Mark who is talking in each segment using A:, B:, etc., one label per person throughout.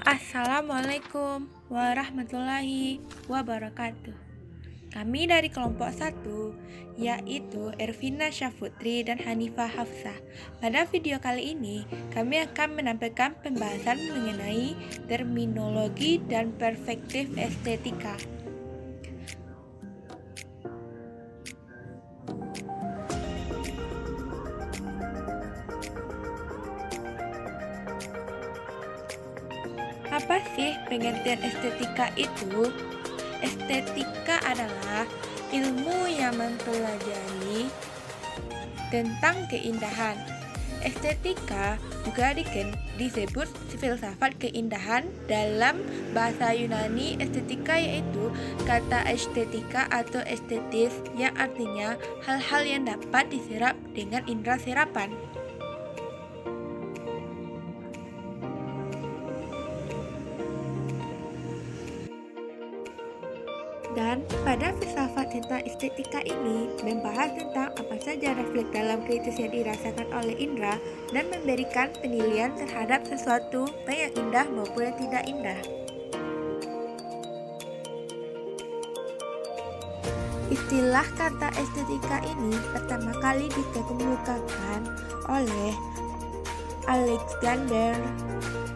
A: Assalamualaikum warahmatullahi wabarakatuh. Kami dari kelompok 1, yaitu Ervina Syafutri dan Hanifah Hafsah. Pada video kali ini, kami akan menampilkan pembahasan mengenai terminologi dan perspektif estetika. Apa sih pengertian estetika itu? Estetika adalah ilmu yang mempelajari tentang keindahan. Estetika juga disebut filsafat keindahan. Dalam bahasa Yunani, estetika yaitu kata estetika atau estetis yang artinya hal-hal yang dapat diserap dengan indera serapan. Dan pada filsafat tentang estetika ini membahas tentang apa saja refleks dalam kritis yang dirasakan oleh indera dan memberikan penilaian terhadap sesuatu baik yang indah maupun yang tidak indah. Istilah kata estetika ini pertama kali dikemukakan oleh Alexander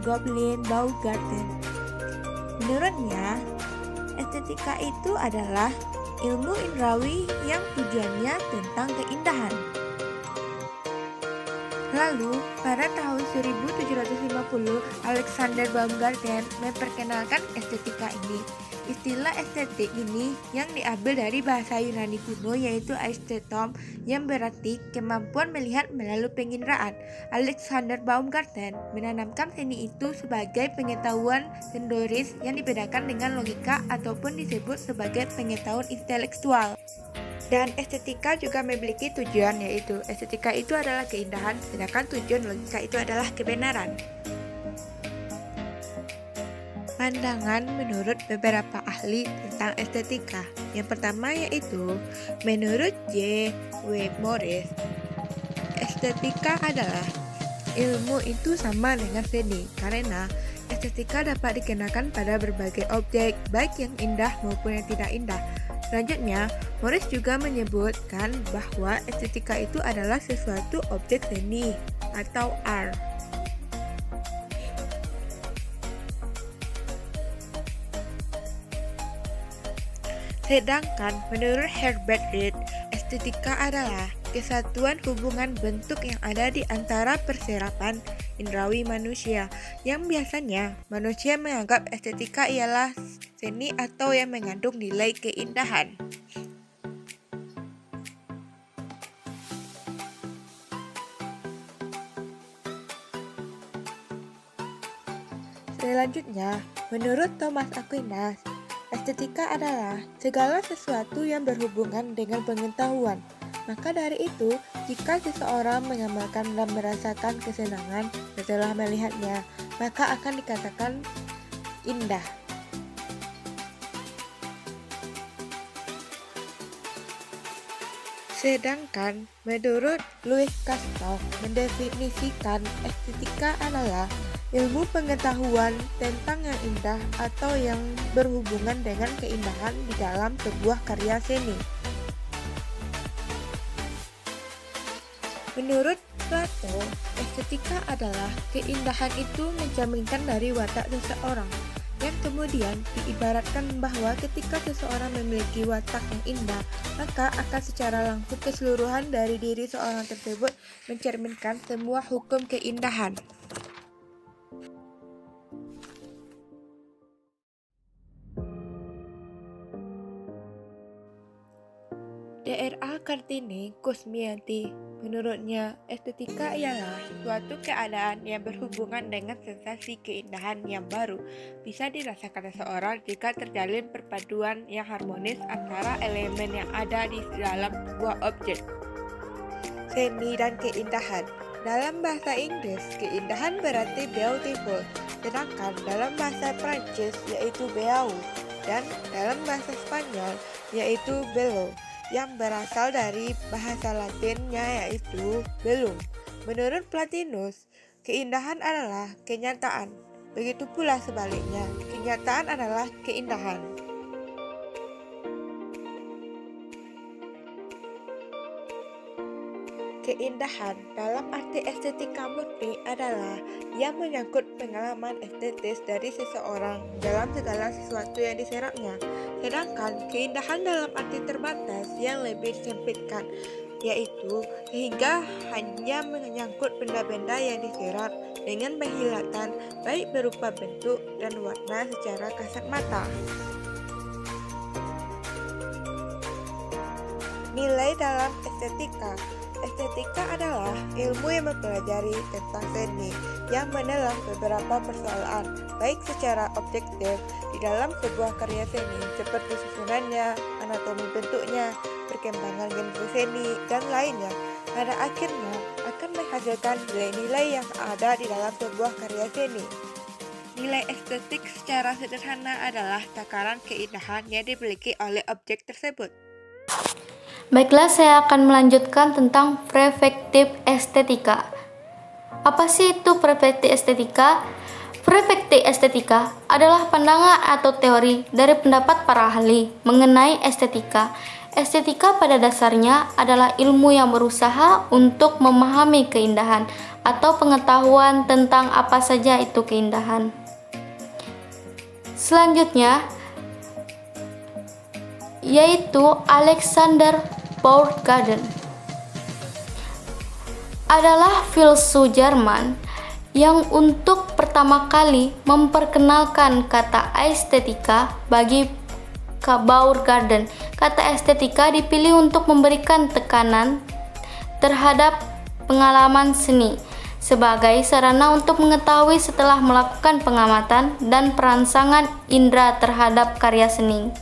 A: Gottlieb Baumgarten. Menurutnya, estetika itu adalah ilmu indrawi yang tujuannya tentang keindahan. Lalu, pada tahun 1750, Alexander Baumgarten memperkenalkan estetika ini. Istilah estetik ini yang diambil dari bahasa Yunani kuno yaitu aestheton yang berarti kemampuan melihat melalui penginderaan. Alexander Baumgarten menanamkan seni itu sebagai pengetahuan sensoris yang dibedakan dengan logika ataupun disebut sebagai pengetahuan intelektual. Dan estetika juga memiliki tujuan, yaitu estetika itu adalah keindahan, sedangkan tujuan logika itu adalah kebenaran. Pandangan menurut beberapa ahli tentang estetika. Yang pertama yaitu, menurut J. W. Morris, estetika adalah ilmu itu sama dengan seni, karena estetika dapat dikenakan pada berbagai objek, baik yang indah maupun yang tidak indah. Selanjutnya, Morris juga menyebutkan bahwa estetika itu adalah sesuatu objek seni atau art. Sedangkan menurut Herbert Reed, estetika adalah kesatuan hubungan bentuk yang ada di antara perserapan indrawi manusia, yang biasanya manusia menganggap estetika ialah seni atau yang mengandung nilai keindahan. Selanjutnya, menurut Thomas Aquinas, estetika adalah segala sesuatu yang berhubungan dengan pengetahuan. Maka dari itu, jika seseorang mengamalkan dan merasakan kesenangan setelah melihatnya, maka akan dikatakan indah. Sedangkan menurut Louis Castor mendefinisikan estetika adalah ilmu pengetahuan tentang yang indah atau yang berhubungan dengan keindahan di dalam sebuah karya seni. Menurut Plato, estetika adalah keindahan itu mencerminkan dari watak seseorang, yang kemudian diibaratkan bahwa ketika seseorang memiliki watak yang indah, maka akan secara langsung keseluruhan dari diri seorang tersebut mencerminkan semua hukum keindahan. D.R.A. Kartini Kusmianti, menurutnya estetika ialah suatu keadaan yang berhubungan dengan sensasi keindahan yang baru bisa dirasakan seseorang jika terjalin perpaduan yang harmonis antara elemen yang ada di dalam sebuah objek. Seni dan keindahan. Dalam bahasa Inggris, keindahan berarti beautiful, sedangkan dalam bahasa Prancis yaitu beau, dan dalam bahasa Spanyol yaitu bello, yang berasal dari bahasa Latinnya yaitu bellum. Menurut Plotinus, keindahan adalah kenyataan. Begitu pula sebaliknya, kenyataan adalah keindahan. Keindahan dalam arti estetika murni adalah yang menyangkut pengalaman estetis dari seseorang dalam segala sesuatu yang diserapnya. Sedangkan keindahan dalam arti terbatas yang lebih disempitkan, yaitu sehingga hanya menyangkut benda-benda yang diserap dengan penglihatan baik berupa bentuk dan warna secara kasat mata. Nilai dalam estetika. Estetika adalah ilmu yang mempelajari tentang seni, yang menelan beberapa persoalan, baik secara objektif di dalam sebuah karya seni, seperti susunannya, anatomi bentuknya, perkembangan genre seni, dan lainnya. Pada akhirnya akan menghasilkan nilai-nilai yang ada di dalam sebuah karya seni. Nilai estetik secara sederhana adalah takaran keindahan yang dimiliki oleh objek tersebut.
B: Baiklah, saya akan melanjutkan tentang perspektif estetika. Apa sih itu perspektif estetika? Perspektif estetika adalah pandangan atau teori dari pendapat para ahli mengenai estetika. Estetika pada dasarnya adalah ilmu yang berusaha untuk memahami keindahan atau pengetahuan tentang apa saja itu keindahan. Selanjutnya, yaitu Alexander Baumgarten adalah filsuf Jerman yang untuk pertama kali memperkenalkan kata estetika. Bagi Baumgarten, kata estetika dipilih untuk memberikan tekanan terhadap pengalaman seni sebagai sarana untuk mengetahui setelah melakukan pengamatan dan perangsangan indera terhadap karya seni.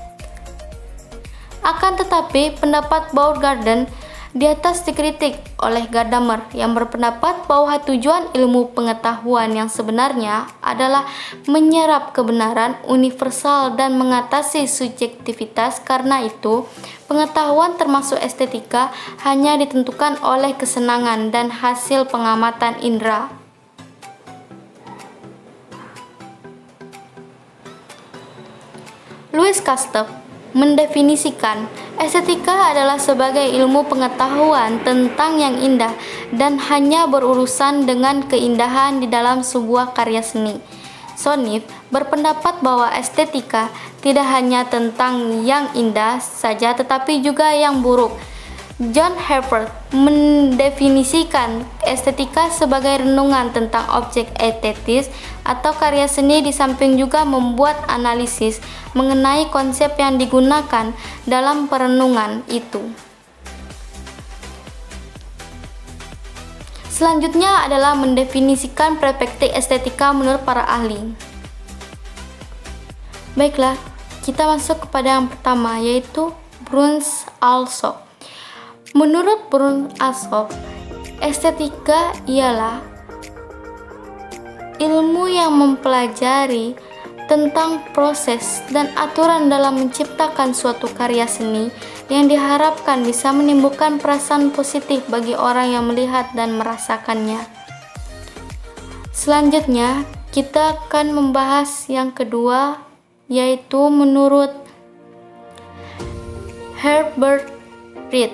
B: Akan tetapi, pendapat Baumgarten di atas dikritik oleh Gadamer yang berpendapat bahwa tujuan ilmu pengetahuan yang sebenarnya adalah menyerap kebenaran universal dan mengatasi subjektivitas. Karena itu, pengetahuan termasuk estetika hanya ditentukan oleh kesenangan dan hasil pengamatan indera. Louis Kastorp mendefinisikan estetika adalah sebagai ilmu pengetahuan tentang yang indah dan hanya berurusan dengan keindahan di dalam sebuah karya seni. Sonif berpendapat bahwa estetika tidak hanya tentang yang indah saja tetapi juga yang buruk. John Herbert mendefinisikan estetika sebagai renungan tentang objek estetis atau karya seni, di samping juga membuat analisis mengenai konsep yang digunakan dalam perenungan itu. Selanjutnya adalah mendefinisikan perspektif estetika menurut para ahli. Baiklah, kita masuk kepada yang pertama, yaitu Bruns Alsop. Menurut Bruns Alsop, estetika ialah ilmu yang mempelajari tentang proses dan aturan dalam menciptakan suatu karya seni yang diharapkan bisa menimbulkan perasaan positif bagi orang yang melihat dan merasakannya. Selanjutnya, kita akan membahas yang kedua, yaitu menurut Herbert Reed.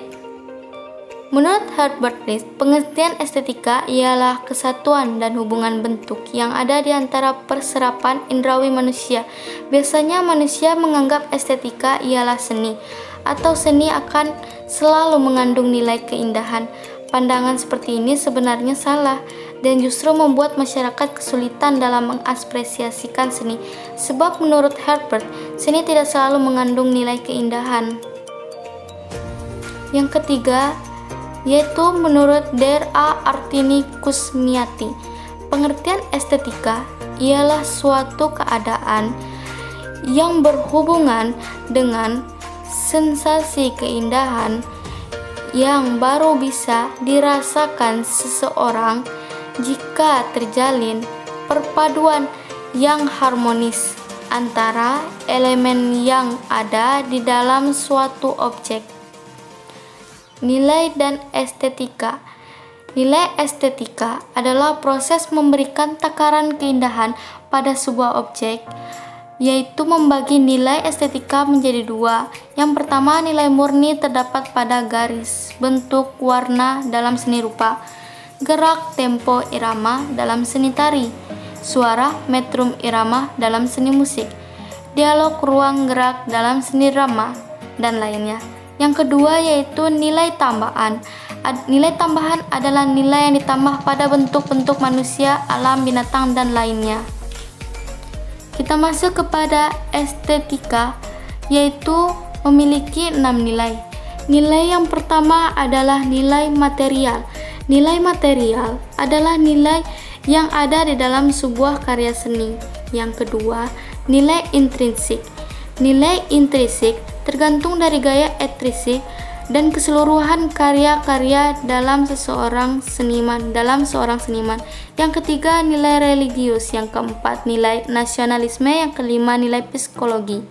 B: Menurut Herbert Reed, pengertian estetika ialah kesatuan dan hubungan bentuk yang ada di antara perserapan indrawi manusia. Biasanya manusia menganggap estetika ialah seni, atau seni akan selalu mengandung nilai keindahan. Pandangan seperti ini sebenarnya salah dan justru membuat masyarakat kesulitan dalam mengapresiasikan seni. Sebab menurut Herbert, seni tidak selalu mengandung nilai keindahan. Yang ketiga, yaitu menurut Dr. Artini Kusmiati, pengertian estetika ialah suatu keadaan yang berhubungan dengan sensasi keindahan yang baru bisa dirasakan seseorang jika terjalin perpaduan yang harmonis antara elemen yang ada di dalam suatu objek. Nilai dan estetika Nilai estetika adalah proses memberikan takaran keindahan pada sebuah objek, yaitu membagi nilai estetika menjadi dua. Yang pertama, nilai murni terdapat pada garis, bentuk, warna dalam seni rupa, gerak, tempo, irama dalam seni tari, suara, metrum, irama dalam seni musik, dialog, ruang gerak dalam seni drama, dan lainnya. Yang kedua yaitu nilai tambahan. Nilai tambahan adalah nilai yang ditambah pada bentuk-bentuk manusia, alam, binatang, dan lainnya. Kita masuk kepada estetika, yaitu memiliki 6 nilai. Nilai yang pertama adalah nilai material. Nilai material adalah nilai yang ada di dalam sebuah karya seni. Yang kedua, nilai intrinsik. Nilai intrinsik tergantung dari gaya intrinsik dan keseluruhan karya-karya dalam seorang seniman. Yang ketiga, nilai religius. Yang keempat, nilai nasionalisme. Yang kelima, nilai psikologi.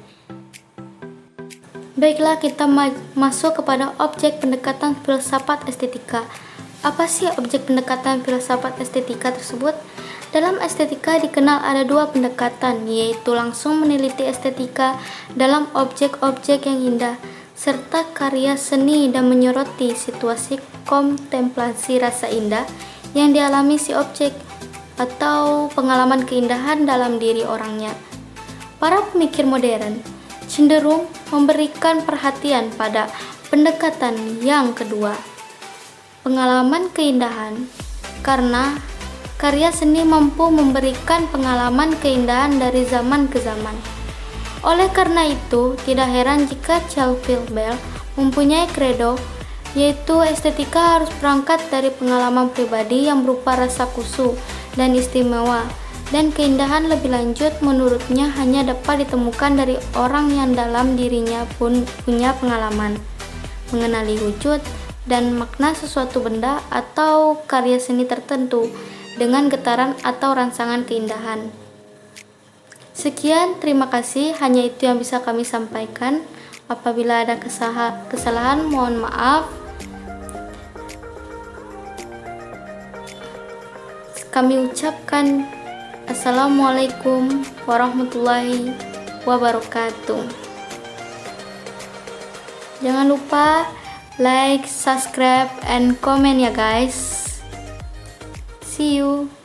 B: Baiklah, kita masuk kepada objek pendekatan filsafat estetika. Apa sih objek pendekatan filsafat estetika tersebut? Dalam estetika dikenal ada dua pendekatan, yaitu langsung meneliti estetika dalam objek-objek yang indah, serta karya seni dan menyoroti situasi kontemplasi rasa indah yang dialami si objek atau pengalaman keindahan dalam diri orangnya. Para pemikir modern cenderung memberikan perhatian pada pendekatan yang kedua, pengalaman keindahan, karena karya seni mampu memberikan pengalaman keindahan dari zaman ke zaman. Oleh karena itu, tidak heran jika Charles Babbage mempunyai kredo, yaitu estetika harus berangkat dari pengalaman pribadi yang berupa rasa khusyuk dan istimewa, dan keindahan lebih lanjut menurutnya hanya dapat ditemukan dari orang yang dalam dirinya pun punya pengalaman mengenali wujud dan makna sesuatu benda atau karya seni tertentu dengan getaran atau rangsangan keindahan. Sekian, terima kasih. Hanya itu yang bisa kami sampaikan. Apabila ada kesalahan, mohon maaf. Kami ucapkan Assalamualaikum warahmatullahi wabarakatuh. Jangan lupa like, subscribe, and comment ya guys. See you.